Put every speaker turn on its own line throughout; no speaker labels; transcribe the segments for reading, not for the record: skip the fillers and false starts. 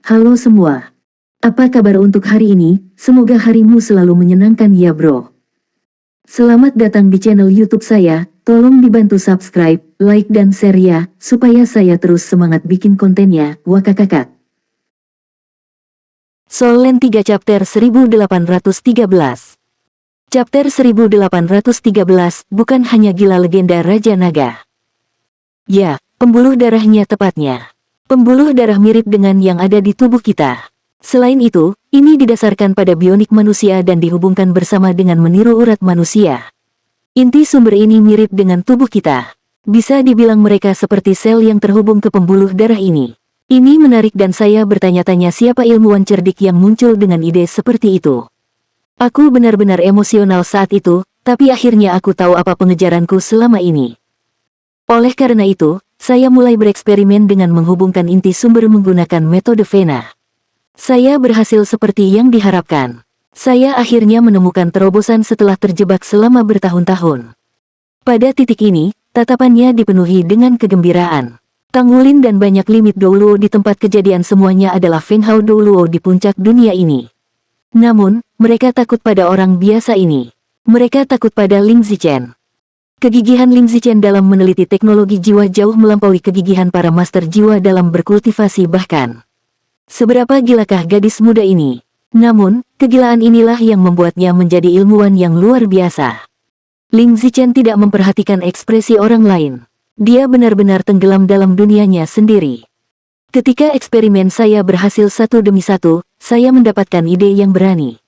Halo semua. Apa kabar untuk hari ini? Semoga harimu selalu menyenangkan ya bro. Selamat datang di channel YouTube saya. Tolong dibantu subscribe, like dan share ya, supaya saya terus semangat bikin kontennya. Wakakakak. Solen 3 chapter 1813. Chapter 1813 bukan hanya gila legenda Raja Naga. Ya, pembuluh darahnya tepatnya. Pembuluh darah mirip dengan yang ada di tubuh kita. Selain itu, ini didasarkan pada bionik manusia dan dihubungkan bersama dengan meniru urat manusia. Inti sumber ini mirip dengan tubuh kita. Bisa dibilang mereka seperti sel yang terhubung ke pembuluh darah ini. Ini menarik dan saya bertanya-tanya siapa ilmuwan cerdik yang muncul dengan ide seperti itu. Aku benar-benar emosional saat itu, tapi akhirnya aku tahu apa pengejaranku selama ini. Oleh karena itu, saya mulai bereksperimen dengan menghubungkan inti sumber menggunakan metode Vena. Saya berhasil seperti yang diharapkan. Saya akhirnya menemukan terobosan setelah terjebak selama bertahun-tahun. Pada titik ini, tatapannya dipenuhi dengan kegembiraan. Tang Wulin dan banyak limit Douluo di tempat kejadian semuanya adalah Feng Hao Douluo di puncak dunia ini. Namun, mereka takut pada orang biasa ini. Mereka takut pada Ling Zichen. Kegigihan Ling Zichen dalam meneliti teknologi jiwa jauh melampaui kegigihan para master jiwa dalam berkultivasi bahkan. Seberapa gilakah gadis muda ini? Namun, kegilaan inilah yang membuatnya menjadi ilmuwan yang luar biasa. Ling Zichen tidak memperhatikan ekspresi orang lain. Dia benar-benar tenggelam dalam dunianya sendiri. Ketika eksperimen saya berhasil satu demi satu, saya mendapatkan ide yang berani.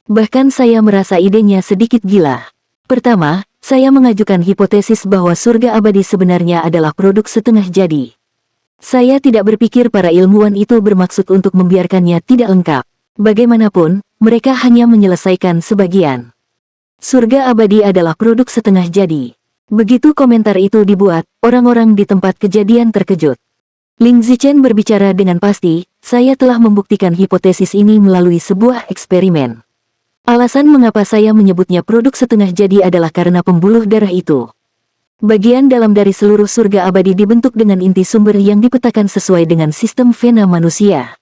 Bahkan saya merasa idenya sedikit gila. Pertama, saya mengajukan hipotesis bahwa surga abadi sebenarnya adalah produk setengah jadi. Saya tidak berpikir para ilmuwan itu bermaksud untuk membiarkannya tidak lengkap. Bagaimanapun, mereka hanya menyelesaikan sebagian. Surga abadi adalah produk setengah jadi. Begitu komentar itu dibuat, orang-orang di tempat kejadian terkejut. Ling Zichen berbicara dengan pasti, saya telah membuktikan hipotesis ini melalui sebuah eksperimen. Alasan mengapa saya menyebutnya produk setengah jadi adalah karena pembuluh darah itu. Bagian dalam dari seluruh surga abadi dibentuk dengan inti sumber yang dipetakan sesuai dengan sistem Vena manusia.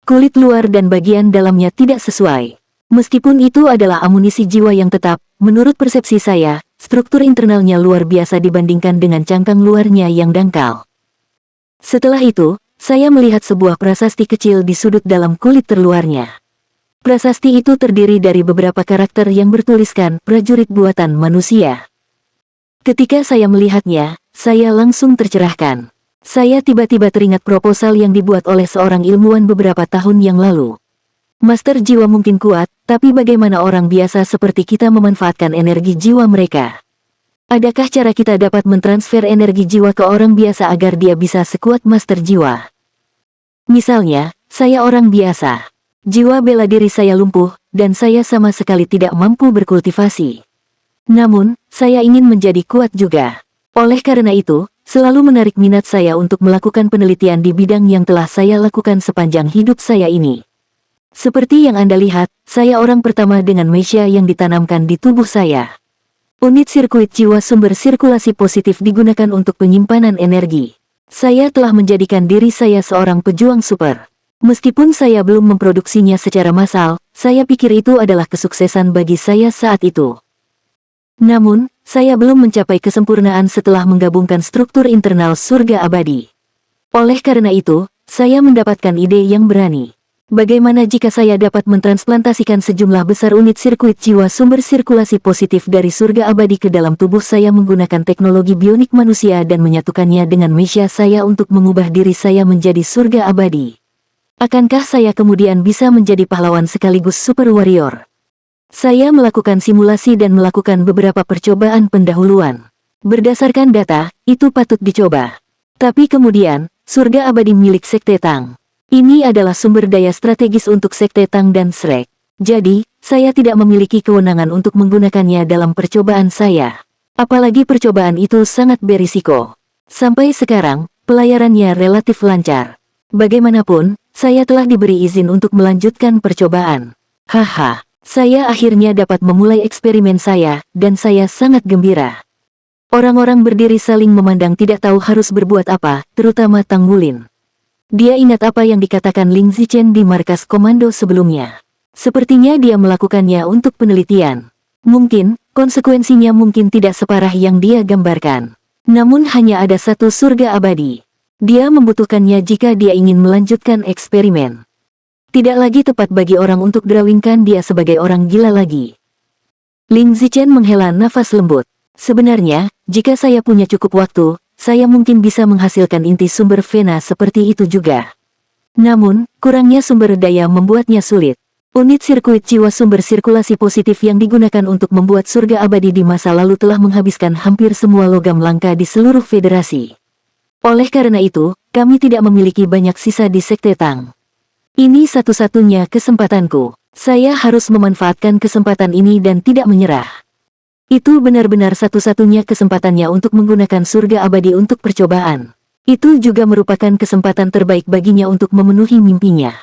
Kulit luar dan bagian dalamnya tidak sesuai. Meskipun itu adalah amunisi jiwa yang tetap, menurut persepsi saya, struktur internalnya luar biasa dibandingkan dengan cangkang luarnya yang dangkal. Setelah itu, saya melihat sebuah prasasti kecil di sudut dalam kulit terluarnya. Prasasti itu terdiri dari beberapa karakter yang bertuliskan prajurit buatan manusia. Ketika saya melihatnya, saya langsung tercerahkan. Saya tiba-tiba teringat proposal yang dibuat oleh seorang ilmuwan beberapa tahun yang lalu. Master jiwa mungkin kuat, tapi bagaimana orang biasa seperti kita memanfaatkan energi jiwa mereka? Adakah cara kita dapat mentransfer energi jiwa ke orang biasa agar dia bisa sekuat master jiwa? Misalnya, saya orang biasa. Jiwa bela diri saya lumpuh, dan saya sama sekali tidak mampu berkultivasi. Namun, saya ingin menjadi kuat juga. Oleh karena itu, selalu menarik minat saya untuk melakukan penelitian di bidang yang telah saya lakukan sepanjang hidup saya ini. Seperti yang Anda lihat, saya orang pertama dengan Meisha yang ditanamkan di tubuh saya. Unit sirkuit jiwa sumber sirkulasi positif digunakan untuk penyimpanan energi. Saya telah menjadikan diri saya seorang pejuang super. Meskipun saya belum memproduksinya secara massal, saya pikir itu adalah kesuksesan bagi saya saat itu. Namun, saya belum mencapai kesempurnaan setelah menggabungkan struktur internal surga abadi. Oleh karena itu, saya mendapatkan ide yang berani. Bagaimana jika saya dapat mentransplantasikan sejumlah besar unit sirkuit jiwa sumber sirkulasi positif dari surga abadi ke dalam tubuh saya menggunakan teknologi bionik manusia dan menyatukannya dengan Meisha saya untuk mengubah diri saya menjadi surga abadi? Akankah saya kemudian bisa menjadi pahlawan sekaligus super warrior? Saya melakukan simulasi dan melakukan beberapa percobaan pendahuluan. Berdasarkan data, itu patut dicoba. Tapi kemudian, surga abadi milik Sekte Tang. Ini adalah sumber daya strategis untuk Sekte Tang dan Shrek. Jadi, saya tidak memiliki kewenangan untuk menggunakannya dalam percobaan saya. Apalagi percobaan itu sangat berisiko. Sampai sekarang, pelayarannya relatif lancar. Bagaimanapun, saya telah diberi izin untuk melanjutkan percobaan. Haha, saya akhirnya dapat memulai eksperimen saya, dan saya sangat gembira. Orang-orang berdiri saling memandang tidak tahu harus berbuat apa, terutama Tang Wulin. Dia ingat apa yang dikatakan Ling Zichen di markas komando sebelumnya. Sepertinya dia melakukannya untuk penelitian. Mungkin, konsekuensinya mungkin tidak separah yang dia gambarkan. Namun hanya ada satu surga abadi. Dia membutuhkannya jika dia ingin melanjutkan eksperimen. Tidak lagi tepat bagi orang untuk drawingkan dia sebagai orang gila lagi. Ling Zichen menghela nafas lembut. Sebenarnya, jika saya punya cukup waktu, saya mungkin bisa menghasilkan inti sumber vena seperti itu juga. Namun, kurangnya sumber daya membuatnya sulit. Unit sirkuit jiwa sumber sirkulasi positif yang digunakan untuk membuat surga abadi di masa lalu telah menghabiskan hampir semua logam langka di seluruh federasi. Oleh karena itu, kami tidak memiliki banyak sisa di Sekte Tang. Ini satu-satunya kesempatanku. Saya harus memanfaatkan kesempatan ini dan tidak menyerah. Itu benar-benar satu-satunya kesempatannya untuk menggunakan surga abadi untuk percobaan. Itu juga merupakan kesempatan terbaik baginya untuk memenuhi mimpinya.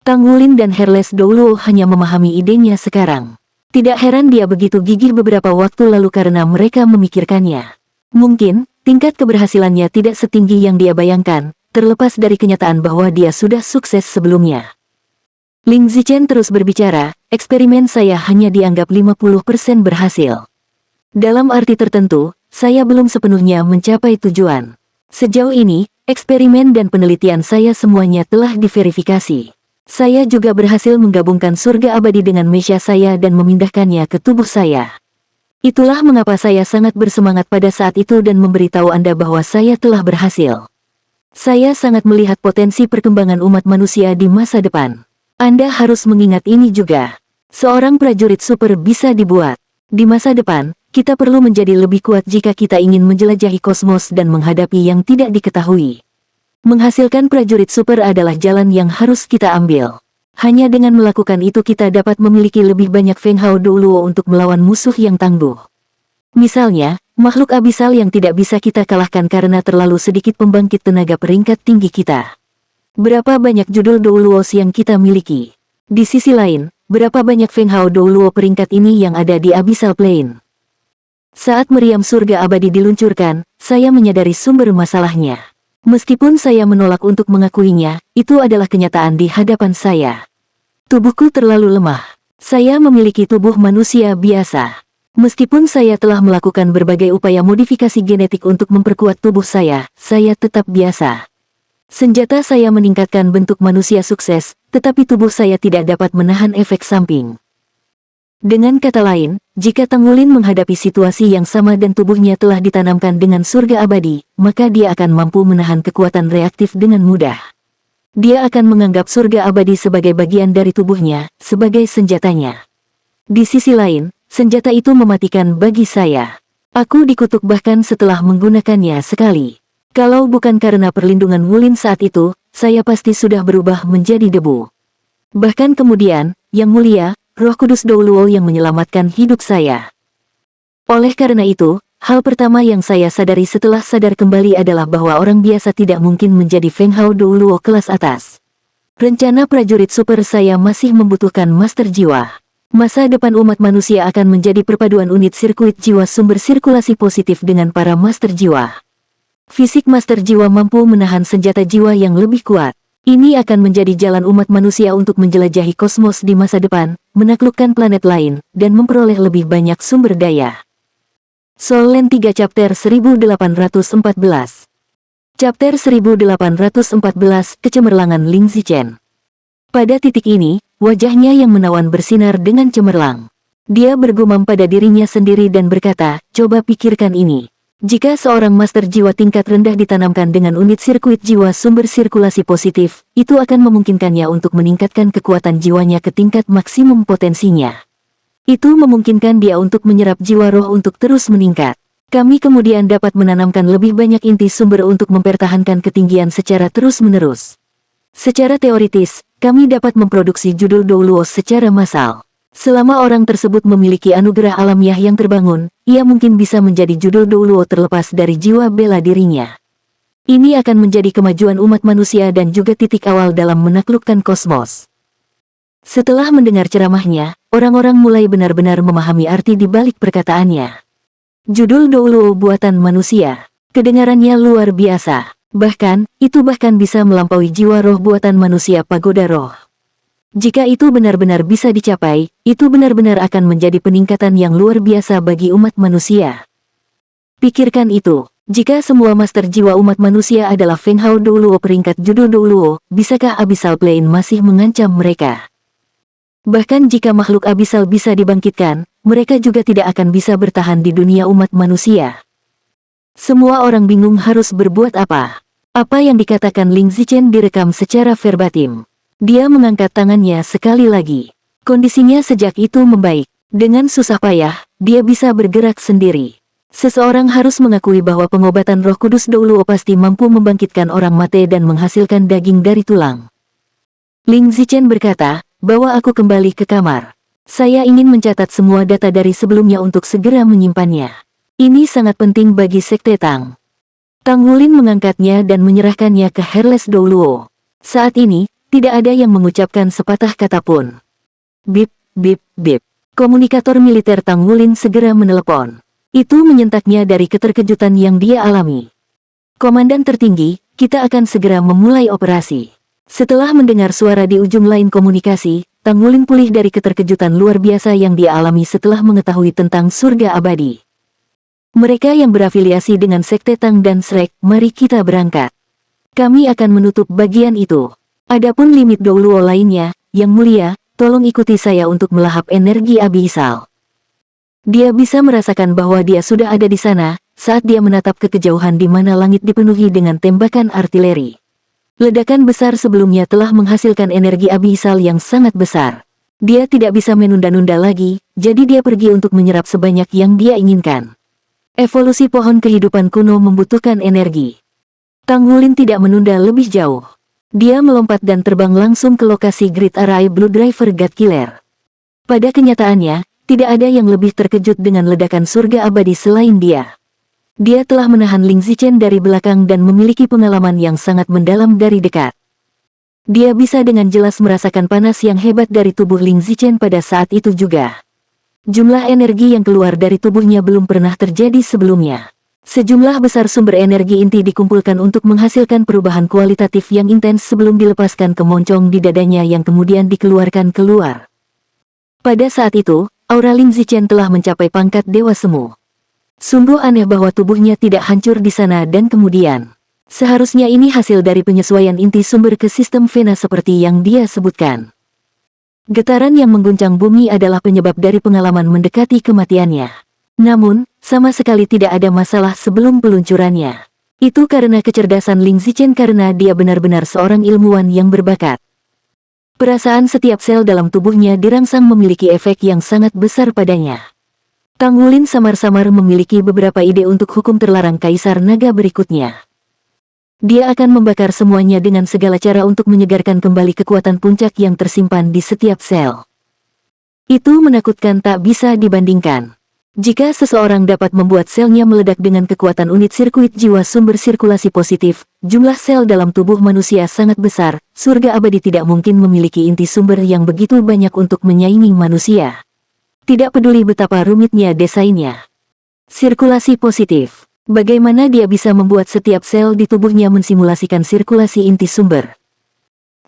Tang Wulin dan Herles Douluo hanya memahami idenya sekarang. Tidak heran dia begitu gigih beberapa waktu lalu karena mereka memikirkannya. Mungkin, tingkat keberhasilannya tidak setinggi yang dia bayangkan, terlepas dari kenyataan bahwa dia sudah sukses sebelumnya. Ling Zichen terus berbicara, eksperimen saya hanya dianggap 50% berhasil. Dalam arti tertentu, saya belum sepenuhnya mencapai tujuan. Sejauh ini, eksperimen dan penelitian saya semuanya telah diverifikasi. Saya juga berhasil menggabungkan surga abadi dengan mesya saya dan memindahkannya ke tubuh saya. Itulah mengapa saya sangat bersemangat pada saat itu dan memberitahu Anda bahwa saya telah berhasil. Saya sangat melihat potensi perkembangan umat manusia di masa depan. Anda harus mengingat ini juga. Seorang prajurit super bisa dibuat. Di masa depan, kita perlu menjadi lebih kuat jika kita ingin menjelajahi kosmos dan menghadapi yang tidak diketahui. Menghasilkan prajurit super adalah jalan yang harus kita ambil. Hanya dengan melakukan itu kita dapat memiliki lebih banyak Feng Hao Douluo untuk melawan musuh yang tangguh. Misalnya, makhluk abisal yang tidak bisa kita kalahkan karena terlalu sedikit pembangkit tenaga peringkat tinggi kita. Berapa banyak judul Douluos yang kita miliki? Di sisi lain, berapa banyak Feng Hao Douluo peringkat ini yang ada di Abyssal Plane? Saat meriam surga abadi diluncurkan, saya menyadari sumber masalahnya. Meskipun saya menolak untuk mengakuinya, itu adalah kenyataan di hadapan saya. Tubuhku terlalu lemah. Saya memiliki tubuh manusia biasa. Meskipun saya telah melakukan berbagai upaya modifikasi genetik untuk memperkuat tubuh saya tetap biasa. Senjata saya meningkatkan bentuk manusia sukses, tetapi tubuh saya tidak dapat menahan efek samping. Dengan kata lain, jika Tang Wulin menghadapi situasi yang sama dan tubuhnya telah ditanamkan dengan surga abadi, maka dia akan mampu menahan kekuatan reaktif dengan mudah. Dia akan menganggap surga abadi sebagai bagian dari tubuhnya, sebagai senjatanya. Di sisi lain, senjata itu mematikan bagi saya. Aku dikutuk bahkan setelah menggunakannya sekali. Kalau bukan karena perlindungan Wulin saat itu, saya pasti sudah berubah menjadi debu. Bahkan kemudian, Yang Mulia, Roh Kudus Douluo yang menyelamatkan hidup saya. Oleh karena itu, hal pertama yang saya sadari setelah sadar kembali adalah bahwa orang biasa tidak mungkin menjadi Feng Hao Douluo kelas atas. Rencana prajurit super saya masih membutuhkan master jiwa. Masa depan umat manusia akan menjadi perpaduan unit sirkuit jiwa sumber sirkulasi positif dengan para master jiwa. Fisik master jiwa mampu menahan senjata jiwa yang lebih kuat. Ini akan menjadi jalan umat manusia untuk menjelajahi kosmos di masa depan, menaklukkan planet lain, dan memperoleh lebih banyak sumber daya. Soul Land 3 Chapter 1814. Chapter 1814 Kecemerlangan Ling Zichen. Pada titik ini, wajahnya yang menawan bersinar dengan cemerlang. Dia bergumam pada dirinya sendiri dan berkata, coba pikirkan ini. Jika seorang master jiwa tingkat rendah ditanamkan dengan unit sirkuit jiwa sumber sirkulasi positif, itu akan memungkinkannya untuk meningkatkan kekuatan jiwanya ke tingkat maksimum potensinya. Itu memungkinkan dia untuk menyerap jiwa roh untuk terus meningkat. Kami kemudian dapat menanamkan lebih banyak inti sumber untuk mempertahankan ketinggian secara terus-menerus. Secara teoritis, kami dapat memproduksi judul Douluo secara massal. Selama orang tersebut memiliki anugerah alamiah yang terbangun, ia mungkin bisa menjadi judul Douluo terlepas dari jiwa bela dirinya. Ini akan menjadi kemajuan umat manusia dan juga titik awal dalam menaklukkan kosmos. Setelah mendengar ceramahnya, orang-orang mulai benar-benar memahami arti di balik perkataannya. Judul Douluo buatan manusia. Kedengarannya luar biasa. Bahkan, itu bahkan bisa melampaui jiwa roh buatan manusia pagoda roh. Jika itu benar-benar bisa dicapai, itu benar-benar akan menjadi peningkatan yang luar biasa bagi umat manusia. Pikirkan itu, jika semua master jiwa umat manusia adalah Feng Hao Douluo peringkat judul Douluo, bisakah Abyssal Plane masih mengancam mereka? Bahkan jika makhluk Abyssal bisa dibangkitkan, mereka juga tidak akan bisa bertahan di dunia umat manusia. Semua orang bingung harus berbuat apa. Apa yang dikatakan Ling Zichen direkam secara verbatim. Dia mengangkat tangannya sekali lagi. Kondisinya sejak itu membaik. Dengan susah payah, dia bisa bergerak sendiri. Seseorang harus mengakui bahwa pengobatan Roh Kudus Douluo pasti mampu membangkitkan orang mati dan menghasilkan daging dari tulang. Ling Zichen berkata, "Bawa aku kembali ke kamar. Saya ingin mencatat semua data dari sebelumnya untuk segera menyimpannya. Ini sangat penting bagi Sekte Tang." Tang Wulin mengangkatnya dan menyerahkannya ke Herles Douluo. Saat ini, tidak ada yang mengucapkan sepatah kata pun. Bip, bip, bip. Komunikator militer Tang Wulin segera menelepon. Itu menyentaknya dari keterkejutan yang dia alami. "Komandan tertinggi, kita akan segera memulai operasi." Setelah mendengar suara di ujung lain komunikasi, Tang Wulin pulih dari keterkejutan luar biasa yang dia alami setelah mengetahui tentang surga abadi. "Mereka yang berafiliasi dengan Sekte Tang dan Shrek, mari kita berangkat. Kami akan menutup bagian itu. Adapun limit Douluo lainnya, Yang Mulia, tolong ikuti saya untuk melahap energi Abyssal." Dia bisa merasakan bahwa dia sudah ada di sana, saat dia menatap ke kejauhan di mana langit dipenuhi dengan tembakan artileri. Ledakan besar sebelumnya telah menghasilkan energi Abyssal yang sangat besar. Dia tidak bisa menunda-nunda lagi, jadi dia pergi untuk menyerap sebanyak yang dia inginkan. Evolusi pohon kehidupan kuno membutuhkan energi. Tang Wulin tidak menunda lebih jauh. Dia melompat dan terbang langsung ke lokasi Great Array Blue Driver God Killer. Pada kenyataannya, tidak ada yang lebih terkejut dengan ledakan surga abadi selain dia. Dia telah menahan Ling Zichen dari belakang dan memiliki pengalaman yang sangat mendalam dari dekat. Dia bisa dengan jelas merasakan panas yang hebat dari tubuh Ling Zichen pada saat itu juga. Jumlah energi yang keluar dari tubuhnya belum pernah terjadi sebelumnya. Sejumlah besar sumber energi inti dikumpulkan untuk menghasilkan perubahan kualitatif yang intens sebelum dilepaskan ke moncong di dadanya yang kemudian dikeluarkan keluar. Pada saat itu, aura Ling Zichen telah mencapai pangkat Dewa Semu. Sungguh aneh bahwa tubuhnya tidak hancur di sana dan kemudian. Seharusnya ini hasil dari penyesuaian inti sumber ke sistem Vena seperti yang dia sebutkan. Getaran yang mengguncang bumi adalah penyebab dari pengalaman mendekati kematiannya. Namun, sama sekali tidak ada masalah sebelum peluncurannya. Itu karena kecerdasan Ling Zichen karena dia benar-benar seorang ilmuwan yang berbakat. Perasaan setiap sel dalam tubuhnya dirangsang memiliki efek yang sangat besar padanya. Tang Wulin samar-samar memiliki beberapa ide untuk hukum terlarang Kaisar Naga berikutnya. Dia akan membakar semuanya dengan segala cara untuk menyegarkan kembali kekuatan puncak yang tersimpan di setiap sel. Itu menakutkan tak bisa dibandingkan. Jika seseorang dapat membuat selnya meledak dengan kekuatan unit sirkuit jiwa sumber sirkulasi positif, jumlah sel dalam tubuh manusia sangat besar, surga abadi tidak mungkin memiliki inti sumber yang begitu banyak untuk menyaingi manusia. Tidak peduli betapa rumitnya desainnya. Sirkulasi positif. Bagaimana dia bisa membuat setiap sel di tubuhnya mensimulasikan sirkulasi inti sumber?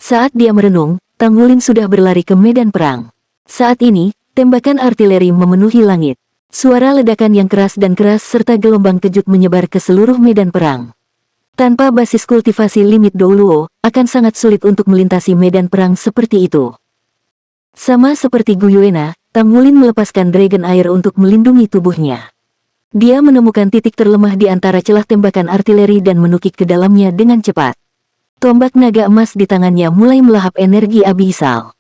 Saat dia merenung, Tang Wulin sudah berlari ke medan perang. Saat ini, tembakan artileri memenuhi langit. Suara ledakan yang keras dan keras serta gelombang kejut menyebar ke seluruh medan perang. Tanpa basis kultivasi limit Douluo, akan sangat sulit untuk melintasi medan perang seperti itu. Sama seperti Gu Yuena, Tang Wulin melepaskan Dragon Air untuk melindungi tubuhnya. Dia menemukan titik terlemah di antara celah tembakan artileri dan menukik ke dalamnya dengan cepat. Tombak naga emas di tangannya mulai melahap energi Abyssal.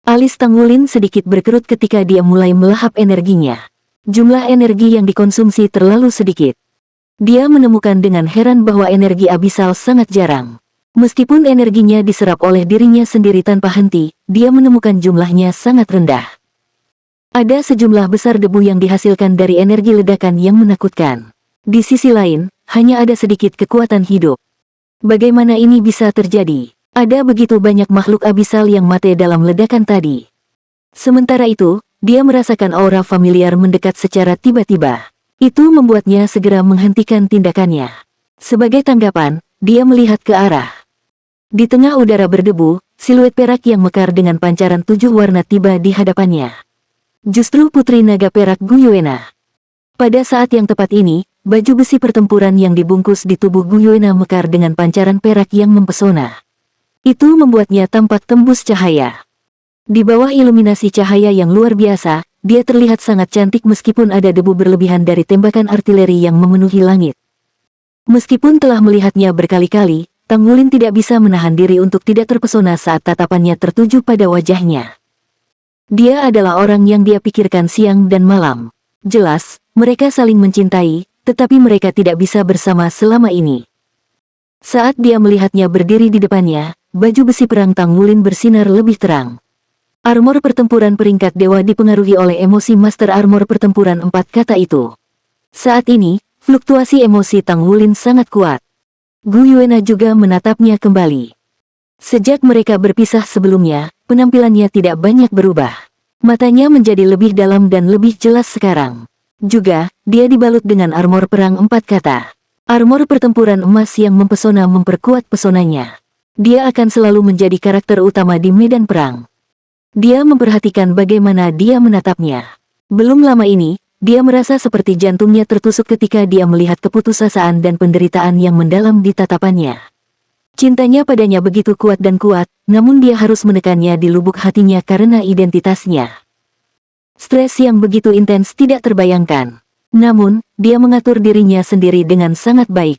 Alis Tang Wulin sedikit berkerut ketika dia mulai melahap energinya. Jumlah energi yang dikonsumsi terlalu sedikit. Dia menemukan dengan heran bahwa energi Abyssal sangat jarang. Meskipun energinya diserap oleh dirinya sendiri tanpa henti, dia menemukan jumlahnya sangat rendah. Ada sejumlah besar debu yang dihasilkan dari energi ledakan yang menakutkan. Di sisi lain, hanya ada sedikit kekuatan hidup. Bagaimana ini bisa terjadi? Ada begitu banyak makhluk Abyssal yang mati dalam ledakan tadi. Sementara itu, dia merasakan aura familiar mendekat secara tiba-tiba. Itu membuatnya segera menghentikan tindakannya. Sebagai tanggapan, dia melihat ke arah. Di tengah udara berdebu, siluet perak yang mekar dengan pancaran 7 warna tiba di hadapannya. Justru Putri Naga Perak Gu Yuena. Pada saat yang tepat ini, baju besi pertempuran yang dibungkus di tubuh Gu Yuena mekar dengan pancaran perak yang mempesona. Itu membuatnya tampak tembus cahaya. Di bawah iluminasi cahaya yang luar biasa, dia terlihat sangat cantik meskipun ada debu berlebihan dari tembakan artileri yang memenuhi langit. Meskipun telah melihatnya berkali-kali, Tang Wulin tidak bisa menahan diri untuk tidak terpesona saat tatapannya tertuju pada wajahnya. Dia adalah orang yang dia pikirkan siang dan malam. Jelas, mereka saling mencintai, tetapi mereka tidak bisa bersama selama ini. Saat dia melihatnya berdiri di depannya, baju besi perang Tang Wulin bersinar lebih terang. Armor pertempuran peringkat dewa dipengaruhi oleh emosi master armor pertempuran 4 kata itu. Saat ini, fluktuasi emosi Tang Wulin sangat kuat. Gu Yuena juga menatapnya kembali. Sejak mereka berpisah sebelumnya, penampilannya tidak banyak berubah. Matanya menjadi lebih dalam dan lebih jelas sekarang. Juga, dia dibalut dengan armor perang 4 kata. Armor pertempuran emas yang mempesona memperkuat pesonanya. Dia akan selalu menjadi karakter utama di medan perang. Dia memperhatikan bagaimana dia menatapnya. Belum lama ini, dia merasa seperti jantungnya tertusuk ketika dia melihat keputusasaan dan penderitaan yang mendalam di tatapannya. Cintanya padanya begitu kuat, namun dia harus menekannya di lubuk hatinya karena identitasnya. Stres yang begitu intens tidak terbayangkan. Namun, dia mengatur dirinya sendiri dengan sangat baik.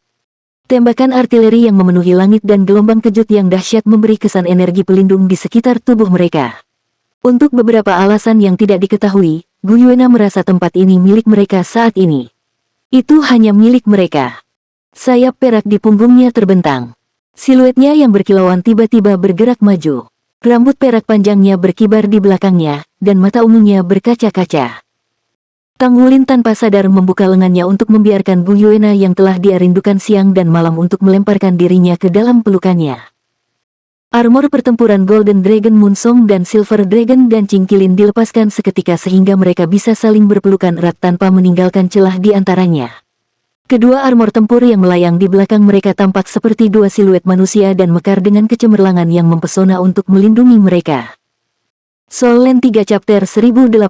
Tembakan artileri yang memenuhi langit dan gelombang kejut yang dahsyat memberi kesan energi pelindung di sekitar tubuh mereka. Untuk beberapa alasan yang tidak diketahui, Gu Yuena merasa tempat ini milik mereka saat ini. Itu hanya milik mereka. Sayap perak di punggungnya terbentang. Siluetnya yang berkilauan tiba-tiba bergerak maju. Rambut perak panjangnya berkibar di belakangnya, dan mata ungunya berkaca-kaca. Tang Wulin tanpa sadar membuka lengannya untuk membiarkan Gu Yuena yang telah dia rindukan siang dan malam untuk melemparkan dirinya ke dalam pelukannya. Armor pertempuran Golden Dragon Moonsong dan Silver Dragon dan Cingkilin dilepaskan seketika sehingga mereka bisa saling berpelukan erat tanpa meninggalkan celah di antaranya. Kedua armor tempur yang melayang di belakang mereka tampak seperti dua siluet manusia dan mekar dengan kecemerlangan yang mempesona untuk melindungi mereka. Soul Land 3 Chapter 1815.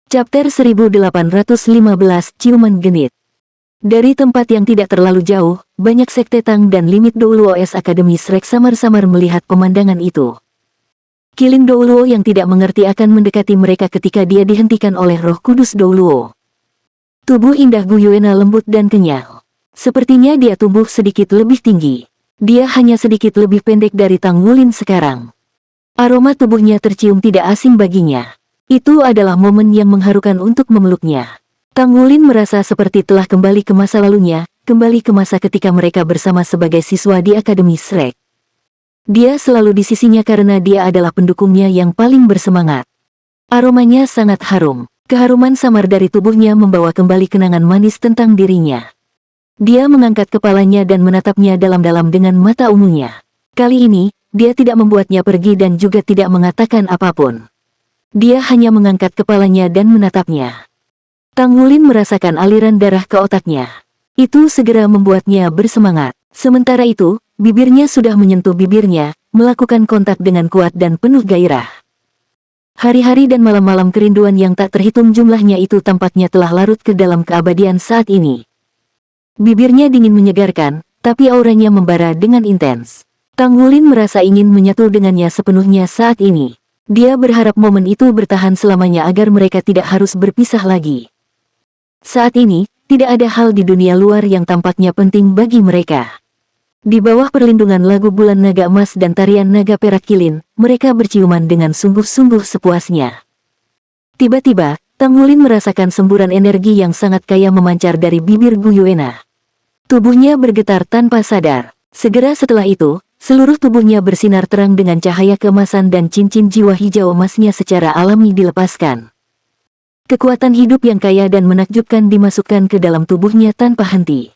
Chapter 1815 Ciuman Genit. Dari tempat yang tidak terlalu jauh, banyak sekte Tang dan limit Douluo-S Academy Shrek samar-samar melihat pemandangan itu. Kilin Douluo yang tidak mengerti akan mendekati mereka ketika dia dihentikan oleh Roh Kudus Douluo. Tubuh indah Gu Yuena lembut dan kenyal. Sepertinya dia tumbuh sedikit lebih tinggi. Dia hanya sedikit lebih pendek dari Tang Wulin sekarang. Aroma tubuhnya tercium tidak asing baginya. Itu adalah momen yang mengharukan untuk memeluknya. Tang Wulin merasa seperti telah kembali ke masa lalunya, kembali ke masa ketika mereka bersama sebagai siswa di Akademi Shrek. Dia selalu di sisinya karena dia adalah pendukungnya yang paling bersemangat. Aromanya sangat harum. Keharuman samar dari tubuhnya membawa kembali kenangan manis tentang dirinya. Dia mengangkat kepalanya dan menatapnya dalam-dalam dengan mata ungunya. Kali ini, dia tidak membuatnya pergi dan juga tidak mengatakan apapun. Dia hanya mengangkat kepalanya dan menatapnya. Tang Wulin merasakan aliran darah ke otaknya. Itu segera membuatnya bersemangat. Sementara itu, bibirnya sudah menyentuh bibirnya, melakukan kontak dengan kuat dan penuh gairah. Hari-hari dan malam-malam kerinduan yang tak terhitung jumlahnya itu tampaknya telah larut ke dalam keabadian saat ini. Bibirnya dingin menyegarkan, tapi auranya membara dengan intens. Tang Wulin merasa ingin menyatu dengannya sepenuhnya saat ini. Dia berharap momen itu bertahan selamanya agar mereka tidak harus berpisah lagi. Saat ini, tidak ada hal di dunia luar yang tampaknya penting bagi mereka. Di bawah perlindungan lagu Bulan Naga Emas dan tarian Naga Perak Kilin, mereka berciuman dengan sungguh-sungguh sepuasnya. Tiba-tiba, Tang Wulin merasakan semburan energi yang sangat kaya memancar dari bibir Gu Yuena. Tubuhnya bergetar tanpa sadar. Segera setelah itu, seluruh tubuhnya bersinar terang dengan cahaya keemasan dan cincin jiwa hijau emasnya secara alami dilepaskan. Kekuatan hidup yang kaya dan menakjubkan dimasukkan ke dalam tubuhnya tanpa henti.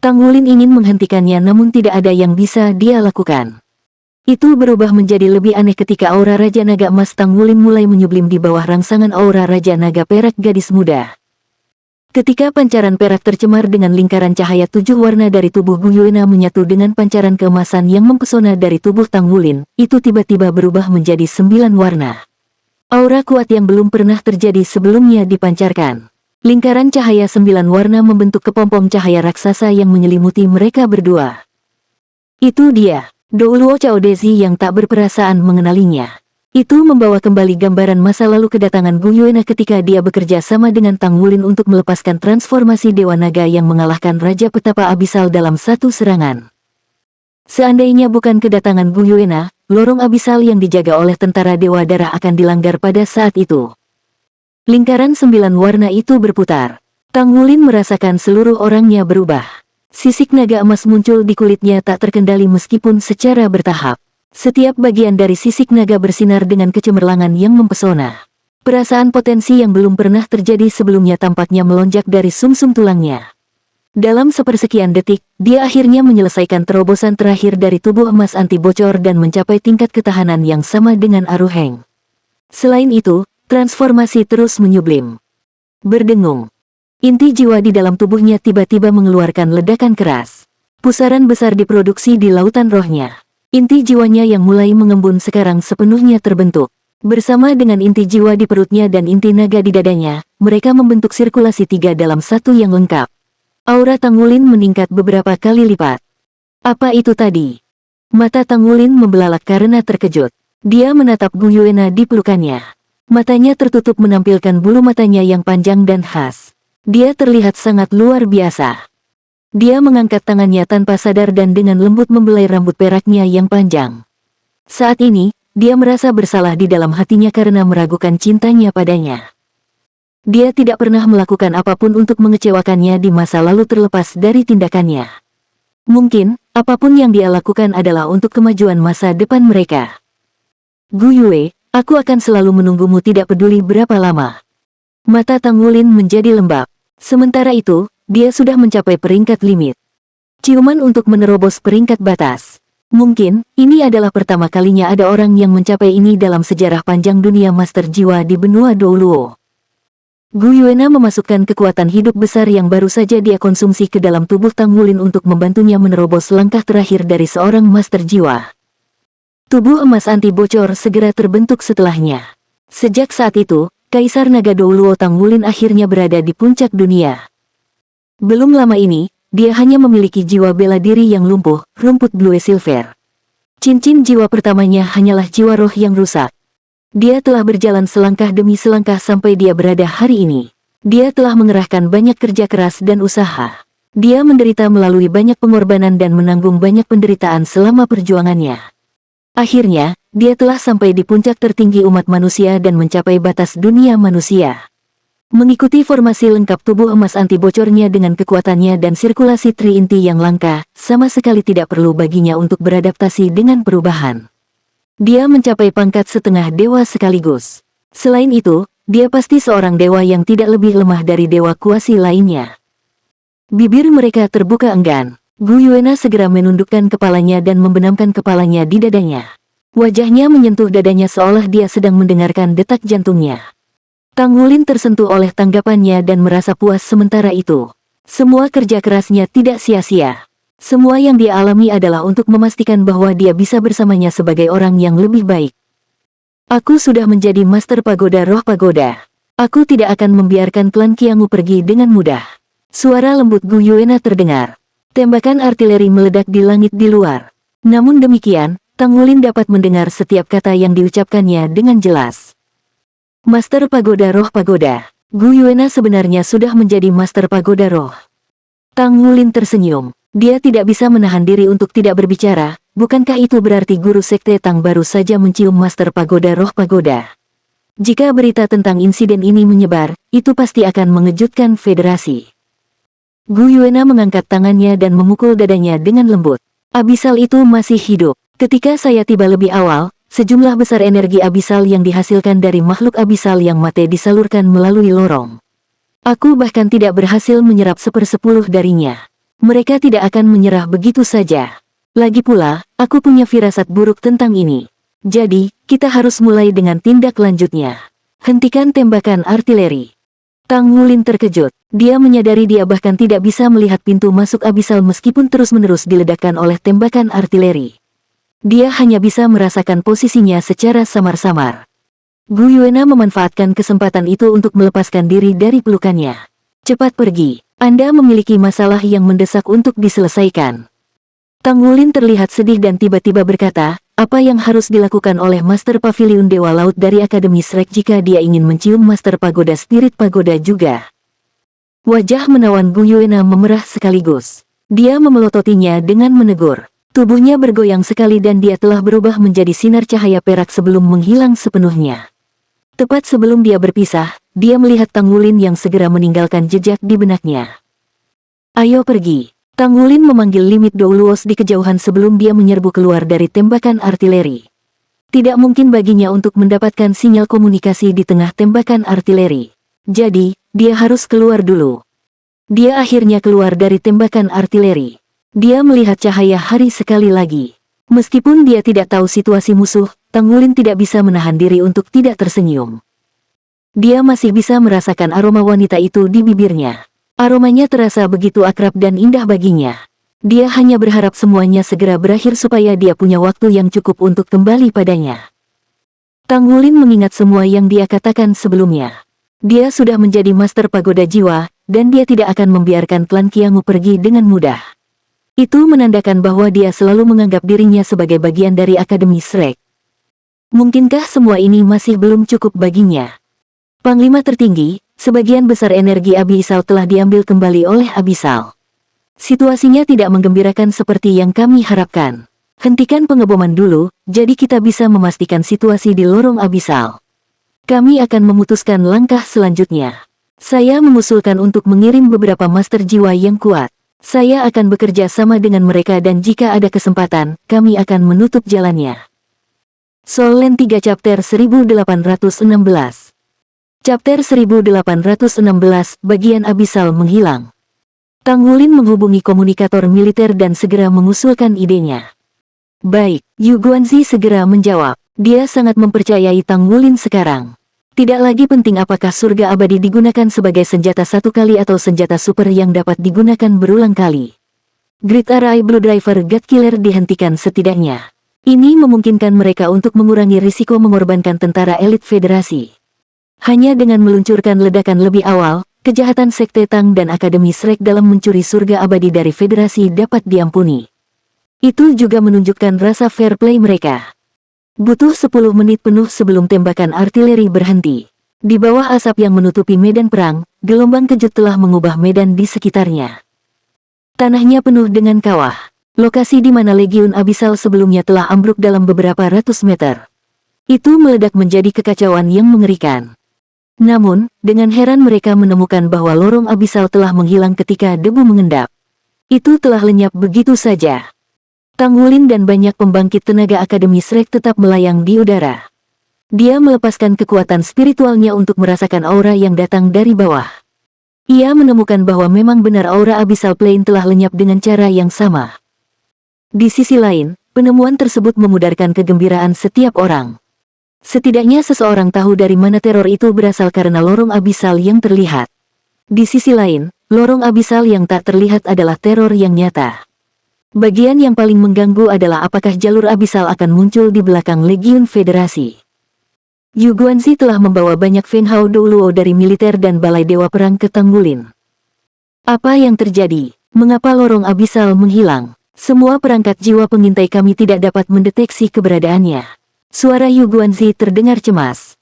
Tang Wulin ingin menghentikannya namun tidak ada yang bisa dia lakukan. Itu berubah menjadi lebih aneh ketika aura Raja Naga Emas Tang Wulin mulai menyublim di bawah rangsangan aura Raja Naga Perak gadis muda. Ketika pancaran perak tercemar dengan lingkaran cahaya 7 warna dari tubuh Gu Yuena menyatu dengan pancaran keemasan yang mempesona dari tubuh Tang Wulin, itu tiba-tiba berubah menjadi 9 warna. Aura kuat yang belum pernah terjadi sebelumnya dipancarkan. Lingkaran cahaya 9 warna membentuk kepompong cahaya raksasa yang menyelimuti mereka berdua. Itu dia, Douluo Cao Dezi yang tak berperasaan mengenalinya. Itu membawa kembali gambaran masa lalu kedatangan Gu Yuena ketika dia bekerja sama dengan Tang Wulin untuk melepaskan transformasi Dewa Naga yang mengalahkan Raja Petapa Abisal dalam satu serangan. Seandainya bukan kedatangan Gu Yuena, lorong abisal yang dijaga oleh tentara Dewa Darah akan dilanggar pada saat itu. Lingkaran 9 warna itu berputar. Tang Wulin merasakan seluruh orangnya berubah. Sisik naga emas muncul di kulitnya tak terkendali meskipun secara bertahap. Setiap bagian dari sisik naga bersinar dengan kecemerlangan yang mempesona. Perasaan potensi yang belum pernah terjadi sebelumnya tampaknya melonjak dari sumsum tulangnya. Dalam sepersekian detik, dia akhirnya menyelesaikan terobosan terakhir dari tubuh emas anti bocor dan mencapai tingkat ketahanan yang sama dengan Aruheng. Selain itu, transformasi terus menyublim. Berdengung. Inti jiwa di dalam tubuhnya tiba-tiba mengeluarkan ledakan keras. Pusaran besar diproduksi di lautan rohnya. Inti jiwanya yang mulai mengembun sekarang sepenuhnya terbentuk. Bersama dengan inti jiwa di perutnya dan inti naga di dadanya, mereka membentuk sirkulasi 3 dalam 1 yang lengkap. Aura Tang Wulin meningkat beberapa kali lipat. Apa itu tadi? Mata Tang Wulin membelalak karena terkejut. Dia menatap Gu Yuena di pelukannya. Matanya tertutup menampilkan bulu matanya yang panjang dan khas. Dia terlihat sangat luar biasa. Dia mengangkat tangannya tanpa sadar dan dengan lembut membelai rambut peraknya yang panjang. Saat ini, dia merasa bersalah di dalam hatinya karena meragukan cintanya padanya. Dia tidak pernah melakukan apapun untuk mengecewakannya di masa lalu terlepas dari tindakannya. Mungkin, apapun yang dia lakukan adalah untuk kemajuan masa depan mereka. Gu Yue, aku akan selalu menunggumu tidak peduli berapa lama. Mata Tang Wulin menjadi lembab. Sementara itu, dia sudah mencapai peringkat limit. Ciuman untuk menerobos peringkat batas. Mungkin, ini adalah pertama kalinya ada orang yang mencapai ini dalam sejarah panjang dunia Master Jiwa di benua Douluo. Gu Yuena memasukkan kekuatan hidup besar yang baru saja dia konsumsi ke dalam tubuh Tang Wulin untuk membantunya menerobos langkah terakhir dari seorang Master Jiwa. Tubuh emas anti bocor segera terbentuk setelahnya. Sejak saat itu, Kaisar Naga Douluo Tang Wulin akhirnya berada di puncak dunia. Belum lama ini, dia hanya memiliki jiwa bela diri yang lumpuh, rumput Blue Silver. Cincin jiwa pertamanya hanyalah jiwa roh yang rusak. Dia telah berjalan selangkah demi selangkah sampai dia berada hari ini. Dia telah mengerahkan banyak kerja keras dan usaha. Dia menderita melalui banyak pengorbanan dan menanggung banyak penderitaan selama perjuangannya. Akhirnya, dia telah sampai di puncak tertinggi umat manusia dan mencapai batas dunia manusia. Mengikuti formasi lengkap tubuh emas anti bocornya dengan kekuatannya dan sirkulasi tri inti yang langka, sama sekali tidak perlu baginya untuk beradaptasi dengan perubahan. Dia mencapai pangkat setengah dewa sekaligus. Selain itu, dia pasti seorang dewa yang tidak lebih lemah dari dewa kuasi lainnya. Bibir mereka terbuka enggan. Gu Yuena segera menundukkan kepalanya dan membenamkan kepalanya di dadanya. Wajahnya menyentuh dadanya seolah dia sedang mendengarkan detak jantungnya. Tang Wulin tersentuh oleh tanggapannya dan merasa puas sementara itu. Semua kerja kerasnya tidak sia-sia. Semua yang dia alami adalah untuk memastikan bahwa dia bisa bersamanya sebagai orang yang lebih baik. Aku sudah menjadi Master Pagoda Roh Pagoda. Aku tidak akan membiarkan klan Qiangu pergi dengan mudah. Suara lembut Gu Yuena terdengar. Tembakan artileri meledak di langit di luar. Namun demikian, Tang Wulin dapat mendengar setiap kata yang diucapkannya dengan jelas. Master Pagoda Roh Pagoda. Gu Yuena sebenarnya sudah menjadi Master Pagoda Roh. Tang Wulin tersenyum. Dia tidak bisa menahan diri untuk tidak berbicara. Bukankah itu berarti guru sekte Tang baru saja mencium Master Pagoda Roh Pagoda? Jika berita tentang insiden ini menyebar, itu pasti akan mengejutkan federasi. Gu Yuena mengangkat tangannya dan memukul dadanya dengan lembut. Abisal itu masih hidup. Ketika saya tiba lebih awal, sejumlah besar energi abisal yang dihasilkan dari makhluk abisal yang mati disalurkan melalui lorong. Aku bahkan tidak berhasil menyerap 1/10 darinya. Mereka tidak akan menyerah begitu saja. Lagi pula, aku punya firasat buruk tentang ini. Jadi, kita harus mulai dengan tindak lanjutnya. Hentikan tembakan artileri. Tang Wulin terkejut. Dia menyadari dia bahkan tidak bisa melihat pintu masuk abisal meskipun terus-menerus diledakkan oleh tembakan artileri. Dia hanya bisa merasakan posisinya secara samar-samar. Gu Yuena memanfaatkan kesempatan itu untuk melepaskan diri dari pelukannya. Cepat pergi. Anda memiliki masalah yang mendesak untuk diselesaikan. Tang Wulin terlihat sedih dan tiba-tiba berkata, apa yang harus dilakukan oleh Master Pavilion Dewa Laut dari Akademi Shrek jika dia ingin mencium Master Pagoda Spirit Pagoda juga? Wajah menawan Gu Yuena memerah sekaligus. Dia memelototinya dengan menegur. Tubuhnya bergoyang sekali dan dia telah berubah menjadi sinar cahaya perak sebelum menghilang sepenuhnya. Tepat sebelum dia berpisah, dia melihat Tang Wulin yang segera meninggalkan jejak di benaknya. Ayo pergi. Tang Wulin memanggil Limit Douluos di kejauhan sebelum dia menyerbu keluar dari tembakan artileri. Tidak mungkin baginya untuk mendapatkan sinyal komunikasi di tengah tembakan artileri. Jadi, dia harus keluar dulu. Dia akhirnya keluar dari tembakan artileri. Dia melihat cahaya hari sekali lagi. Meskipun dia tidak tahu situasi musuh, Tang Wulin tidak bisa menahan diri untuk tidak tersenyum. Dia masih bisa merasakan aroma wanita itu di bibirnya. Aromanya terasa begitu akrab dan indah baginya. Dia hanya berharap semuanya segera berakhir supaya dia punya waktu yang cukup untuk kembali padanya. Tang Wulin mengingat semua yang dia katakan sebelumnya. Dia sudah menjadi Master Pagoda Jiwa, dan dia tidak akan membiarkan klan Qiangu pergi dengan mudah. Itu menandakan bahwa dia selalu menganggap dirinya sebagai bagian dari Akademi Shrek. Mungkinkah semua ini masih belum cukup baginya? Panglima tertinggi, sebagian besar energi abisal telah diambil kembali oleh abisal. Situasinya tidak menggembirakan seperti yang kami harapkan. Hentikan pengeboman dulu, jadi kita bisa memastikan situasi di lorong abisal. Kami akan memutuskan langkah selanjutnya. Saya mengusulkan untuk mengirim beberapa master jiwa yang kuat. Saya akan bekerja sama dengan mereka dan jika ada kesempatan, kami akan menutup jalannya. Soul Land 3 Chapter 1816. Chapter 1816, bagian abisal menghilang. Tang Wulin menghubungi komunikator militer dan segera mengusulkan idenya. Baik, Yu Guanzi segera menjawab. Dia sangat mempercayai Tang Wulin sekarang. Tidak lagi penting apakah surga abadi digunakan sebagai senjata satu kali atau senjata super yang dapat digunakan berulang kali. Great Eye Blue Driver God Killer dihentikan setidaknya. Ini memungkinkan mereka untuk mengurangi risiko mengorbankan tentara elit federasi. Hanya dengan meluncurkan ledakan lebih awal, kejahatan Sekte Tang dan Akademi Shrek dalam mencuri surga abadi dari federasi dapat diampuni. Itu juga menunjukkan rasa fair play mereka. Butuh 10 menit penuh sebelum tembakan artileri berhenti. Di bawah asap yang menutupi medan perang, gelombang kejut telah mengubah medan di sekitarnya. Tanahnya penuh dengan kawah. Lokasi di mana Legiun Abisal sebelumnya telah ambruk dalam beberapa ratus meter. Itu meledak menjadi kekacauan yang mengerikan. Namun, dengan heran mereka menemukan bahwa lorong abisal telah menghilang ketika debu mengendap. Itu telah lenyap begitu saja. Tang Wulin dan banyak pembangkit tenaga Akademi Shrek tetap melayang di udara. Dia melepaskan kekuatan spiritualnya untuk merasakan aura yang datang dari bawah. Ia menemukan bahwa memang benar aura Abyssal Plane telah lenyap dengan cara yang sama. Di sisi lain, penemuan tersebut memudarkan kegembiraan setiap orang. Setidaknya seseorang tahu dari mana teror itu berasal karena lorong abisal yang terlihat. Di sisi lain, lorong abisal yang tak terlihat adalah teror yang nyata. Bagian yang paling mengganggu adalah apakah jalur abisal akan muncul di belakang Legiun Federasi. Yu Guanzi telah membawa banyak Fenghao Douluo dari militer dan balai dewa perang ke Tang Wulin. Apa yang terjadi? Mengapa lorong abisal menghilang? Semua perangkat jiwa pengintai kami tidak dapat mendeteksi keberadaannya. Suara Yu Guanzi terdengar cemas.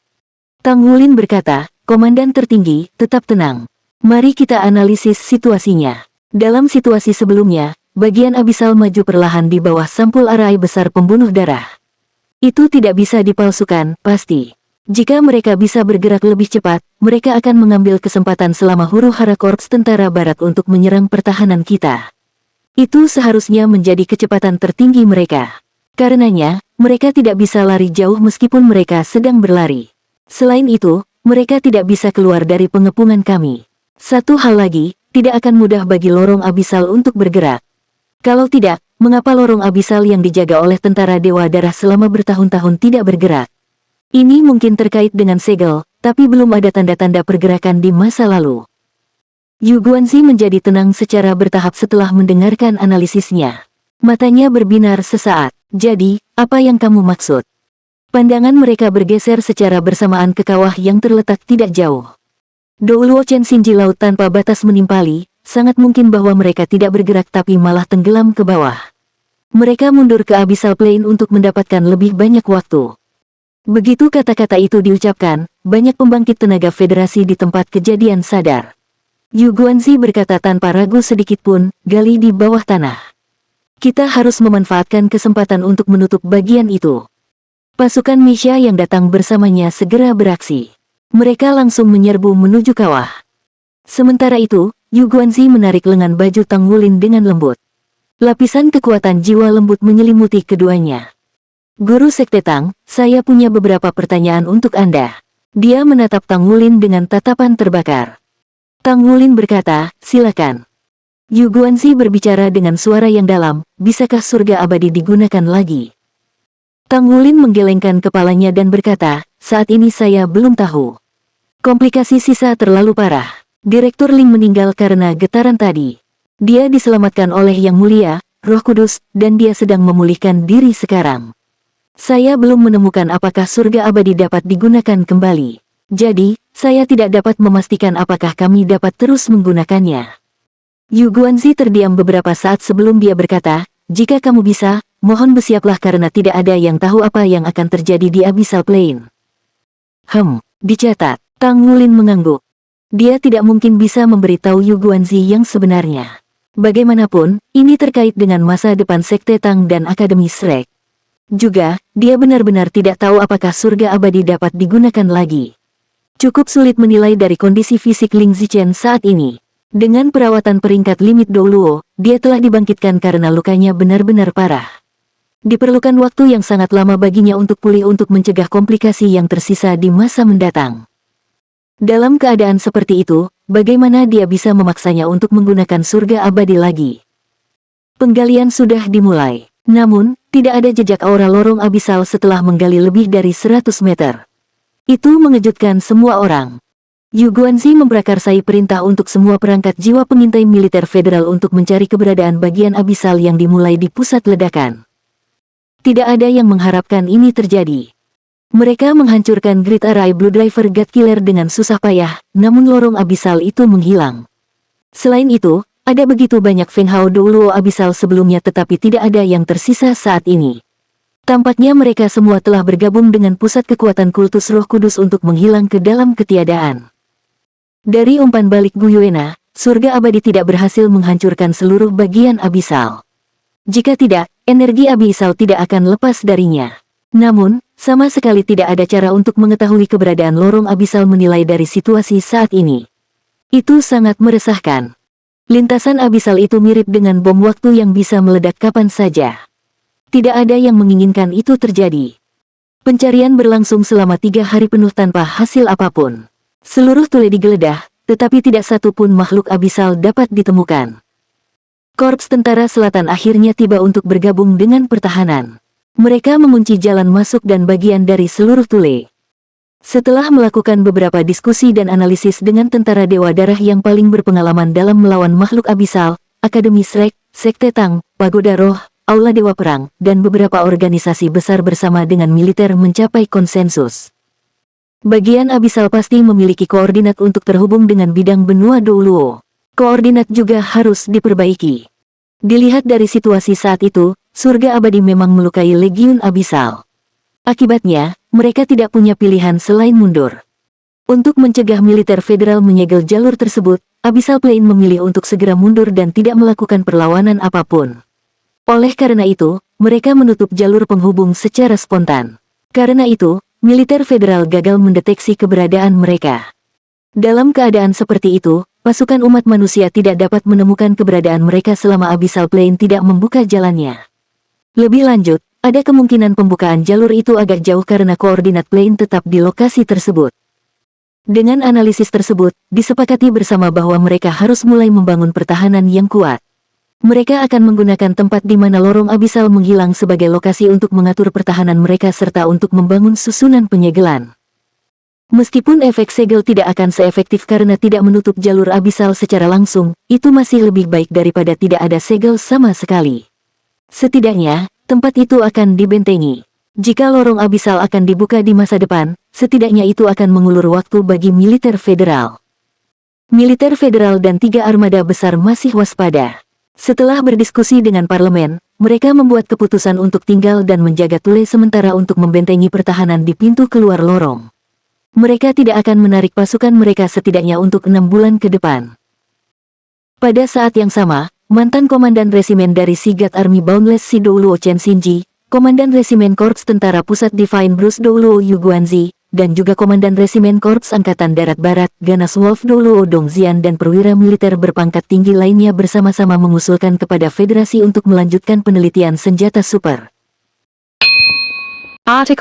Tang Wulin berkata, Komandan tertinggi, tetap tenang. Mari kita analisis situasinya. Dalam situasi sebelumnya, bagian abisal maju perlahan di bawah sampul arai besar pembunuh darah. Itu tidak bisa dipalsukan, pasti. Jika mereka bisa bergerak lebih cepat, mereka akan mengambil kesempatan selama huru hara korps tentara barat untuk menyerang pertahanan kita. Itu seharusnya menjadi kecepatan tertinggi mereka. Karenanya, mereka tidak bisa lari jauh meskipun mereka sedang berlari. Selain itu, mereka tidak bisa keluar dari pengepungan kami. Satu hal lagi, tidak akan mudah bagi lorong abisal untuk bergerak. Kalau tidak, mengapa lorong abisal yang dijaga oleh tentara Dewa Darah selama bertahun-tahun tidak bergerak? Ini mungkin terkait dengan segel, tapi belum ada tanda-tanda pergerakan di masa lalu. Yu Guanzi menjadi tenang secara bertahap setelah mendengarkan analisisnya. Matanya berbinar sesaat. Jadi, apa yang kamu maksud? Pandangan mereka bergeser secara bersamaan ke kawah yang terletak tidak jauh. Douluo Chen Xinji laut tanpa batas menimpali, sangat mungkin bahwa mereka tidak bergerak tapi malah tenggelam ke bawah. Mereka mundur ke Abyssal Plain untuk mendapatkan lebih banyak waktu. Begitu kata-kata itu diucapkan, banyak pembangkit tenaga federasi di tempat kejadian sadar. Yu Guanzi berkata tanpa ragu sedikitpun, gali di bawah tanah. Kita harus memanfaatkan kesempatan untuk menutup bagian itu. Pasukan Misha yang datang bersamanya segera beraksi. Mereka langsung menyerbu menuju kawah. Sementara itu, Yu Guanzi menarik lengan baju Tang Wulin dengan lembut. Lapisan kekuatan jiwa lembut menyelimuti keduanya. Guru Sekte Tang, saya punya beberapa pertanyaan untuk Anda. Dia menatap Tang Wulin dengan tatapan terbakar. Tang Wulin berkata, silakan. Yu Guanzi berbicara dengan suara yang dalam, bisakah surga abadi digunakan lagi? Tang Wulin menggelengkan kepalanya dan berkata, saat ini saya belum tahu. Komplikasi sisa terlalu parah. Direktur Ling meninggal karena getaran tadi. Dia diselamatkan oleh Yang Mulia, Roh Kudus, dan dia sedang memulihkan diri sekarang. Saya belum menemukan apakah surga abadi dapat digunakan kembali. Jadi, saya tidak dapat memastikan apakah kami dapat terus menggunakannya. Yu Guanzi terdiam beberapa saat sebelum dia berkata, jika kamu bisa, mohon bersiaplah karena tidak ada yang tahu apa yang akan terjadi di Abyssal Plain. Dicatat. Tang Wulin mengangguk. Dia tidak mungkin bisa memberitahu Yu Guanzi yang sebenarnya. Bagaimanapun, ini terkait dengan masa depan Sekte Tang dan Akademi Shrek. Juga, dia benar-benar tidak tahu apakah surga abadi dapat digunakan lagi. Cukup sulit menilai dari kondisi fisik Ling Zichen saat ini. Dengan perawatan peringkat limit Douluo, dia telah dibangkitkan karena lukanya benar-benar parah. Diperlukan waktu yang sangat lama baginya untuk pulih untuk mencegah komplikasi yang tersisa di masa mendatang. Dalam keadaan seperti itu, bagaimana dia bisa memaksanya untuk menggunakan surga abadi lagi? Penggalian sudah dimulai. Namun, tidak ada jejak aura lorong abisal setelah menggali lebih dari 100 meter. Itu mengejutkan semua orang. Yu Guanzi memprakarsai perintah untuk semua perangkat jiwa pengintai militer federal untuk mencari keberadaan bagian abisal yang dimulai di pusat ledakan. Tidak ada yang mengharapkan ini terjadi. Mereka menghancurkan Grid Array Blue Driver God Killer dengan susah payah, namun lorong abisal itu menghilang. Selain itu, ada begitu banyak Feng Hao Douluo abisal sebelumnya tetapi tidak ada yang tersisa saat ini. Tampaknya mereka semua telah bergabung dengan pusat kekuatan kultus Roh Kudus untuk menghilang ke dalam ketiadaan. Dari umpan balik Gu Yuena, surga abadi tidak berhasil menghancurkan seluruh bagian abisal. Jika tidak, energi abisal tidak akan lepas darinya. Namun, sama sekali tidak ada cara untuk mengetahui keberadaan lorong abisal menilai dari situasi saat ini. Itu sangat meresahkan. Lintasan abisal itu mirip dengan bom waktu yang bisa meledak kapan saja. Tidak ada yang menginginkan itu terjadi. Pencarian berlangsung selama 3 hari penuh tanpa hasil apapun. Seluruh tule digeledah, tetapi tidak satu pun makhluk abisal dapat ditemukan. Korps Tentara Selatan akhirnya tiba untuk bergabung dengan pertahanan. Mereka mengunci jalan masuk dan bagian dari seluruh tule. Setelah melakukan beberapa diskusi dan analisis dengan tentara Dewa Darah yang paling berpengalaman dalam melawan makhluk abisal, Akademi Shrek, Sekte Tang, Pagoda Roh, Aula Dewa Perang, dan beberapa organisasi besar bersama dengan militer mencapai konsensus. Bagian abisal pasti memiliki koordinat untuk terhubung dengan bidang benua Douluo. Koordinat juga harus diperbaiki. Dilihat dari situasi saat itu, surga abadi memang melukai legiun abisal. Akibatnya, mereka tidak punya pilihan selain mundur. Untuk mencegah militer federal menyegel jalur tersebut, Abyssal Plain memilih untuk segera mundur dan tidak melakukan perlawanan apapun. Oleh karena itu, mereka menutup jalur penghubung secara spontan. Karena itu, militer federal gagal mendeteksi keberadaan mereka. Dalam keadaan seperti itu, pasukan umat manusia tidak dapat menemukan keberadaan mereka selama Abyssal Plain tidak membuka jalannya. Lebih lanjut, ada kemungkinan pembukaan jalur itu agak jauh karena koordinat Plain tetap di lokasi tersebut. Dengan analisis tersebut, disepakati bersama bahwa mereka harus mulai membangun pertahanan yang kuat. Mereka akan menggunakan tempat di mana lorong abisal menghilang sebagai lokasi untuk mengatur pertahanan mereka serta untuk membangun susunan penyegelan. Meskipun efek segel tidak akan seefektif karena tidak menutup jalur abisal secara langsung, itu masih lebih baik daripada tidak ada segel sama sekali. Setidaknya, tempat itu akan dibentengi. Jika lorong abisal akan dibuka di masa depan, setidaknya itu akan mengulur waktu bagi militer federal. Militer federal dan 3 armada besar masih waspada. Setelah berdiskusi dengan parlemen, mereka membuat keputusan untuk tinggal dan menjaga Tule sementara untuk membentengi pertahanan di pintu keluar lorong. Mereka tidak akan menarik pasukan mereka setidaknya untuk 6 bulan ke depan. Pada saat yang sama, mantan komandan resimen dari Sigat Army Boundless Si Douluo Chen Shinji, komandan resimen Korps Tentara Pusat Divine Bruce Douluo Yu Guanzi, dan juga komandan resimen Korps Angkatan Darat Barat Ganas Wolf Douluo Dongxian dan perwira militer berpangkat tinggi lainnya bersama-sama mengusulkan kepada Federasi untuk melanjutkan penelitian senjata super. Artikel